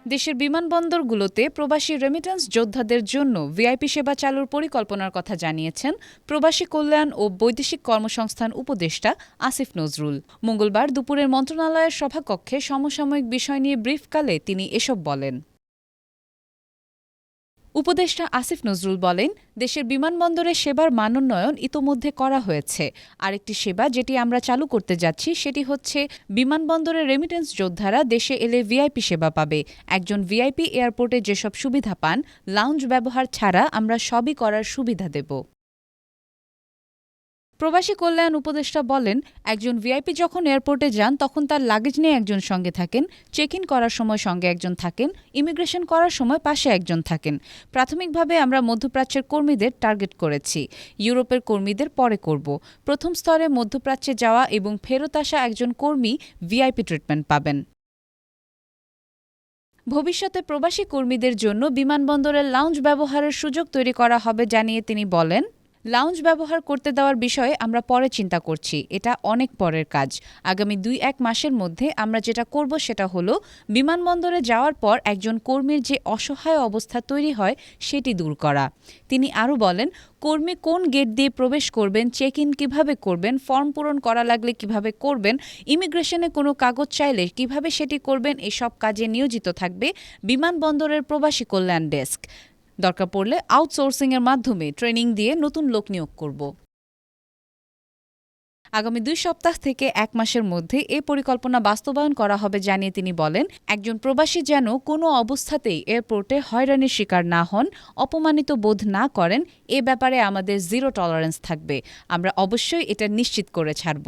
দেশের বিমানবন্দরগুলোতে প্রবাসী রেমিট্যান্স যোদ্ধাদের জন্য ভিআইপি সেবা চালুর পরিকল্পনার কথা জানিয়েছেন প্রবাসী কল্যাণ ও বৈদেশিক কর্মসংস্থান উপদেষ্টা আসিফ নজরুল। মঙ্গলবার দুপুরের মন্ত্রণালয়ের সভাকক্ষে সমসাময়িক বিষয় নিয়ে ব্রিফকালে তিনি এসব বলেন। উপদেষ্টা আসিফ নজরুল বলেন, দেশের বিমানবন্দরে সেবার মানোন্নয়ন ইতোমধ্যে করা হয়েছে। আরেকটি সেবা যেটি আমরা চালু করতে যাচ্ছি সেটি হচ্ছে বিমানবন্দরে রেমিটেন্স যোদ্ধারা দেশে এলে ভিআইপি সেবা পাবে। একজন ভিআইপি এয়ারপোর্টে যেসব সুবিধা পান, লাউঞ্জ ব্যবহার ছাড়া আমরা সবই করার সুবিধা দেব। প্রবাসী কল্যাণ উপদেষ্টা বলেন, একজন ভিআইপি যখন এয়ারপোর্টে যান তখন তার লাগেজ নিয়ে একজন সঙ্গে থাকেন, চেক ইন করার সময় সঙ্গে একজন থাকেন, ইমিগ্রেশন করার সময় পাশে একজন থাকেন। প্রাথমিকভাবে আমরা মধ্যপ্রাচ্যের কর্মীদের টার্গেট করেছি, ইউরোপের কর্মীদের পরে করব। প্রথম স্তরে মধ্যপ্রাচ্যে যাওয়া এবং ফেরত আসা একজন কর্মী ভিআইপি ট্রিটমেন্ট পাবেন। ভবিষ্যতে প্রবাসী কর্মীদের জন্য বিমানবন্দরের লাউঞ্জ ব্যবহারের সুযোগ তৈরি করা হবে জানিয়ে তিনি বলেন, লাউঞ্জ ব্যবহার করতে দেওয়ার বিষয়ে আমরা পরে চিন্তা করছি, এটা অনেক পরের কাজ। আগামী ২-১ মাসের মধ্যে আমরা যেটা করব সেটা হলো বিমানবন্দরে যাওয়ার পর একজন কর্মীর যে অসহায় অবস্থা তৈরি হয় সেটি দূর করা। তিনি আরও বলেন, কর্মী কোন গেট দিয়ে প্রবেশ করবেন, চেক ইন কীভাবে করবেন, ফর্ম পূরণ করা লাগলে কিভাবে করবেন, ইমিগ্রেশনে কোনো কাগজ চাইলে কিভাবে সেটি করবেন, এসব কাজে নিয়োজিত থাকবে বিমানবন্দরের প্রবাসী কল্যাণ ডেস্ক। দরকার পড়লে আউটসোর্সিংয়ের মাধ্যমে ট্রেনিং দিয়ে নতুন লোক নিয়োগ করব। আগামী ২ সপ্তাহ থেকে ১ মাসের মধ্যে এ পরিকল্পনা বাস্তবায়ন করা হবে জানিয়ে তিনি বলেন, একজন প্রবাসী যেন কোনো অবস্থাতেই এয়ারপোর্টে হয়রানির শিকার না হন, অপমানিত বোধ না করেন, এ ব্যাপারে আমাদের জিরো টলারেন্স থাকবে। আমরা অবশ্যই এটা নিশ্চিত করে ছাড়ব।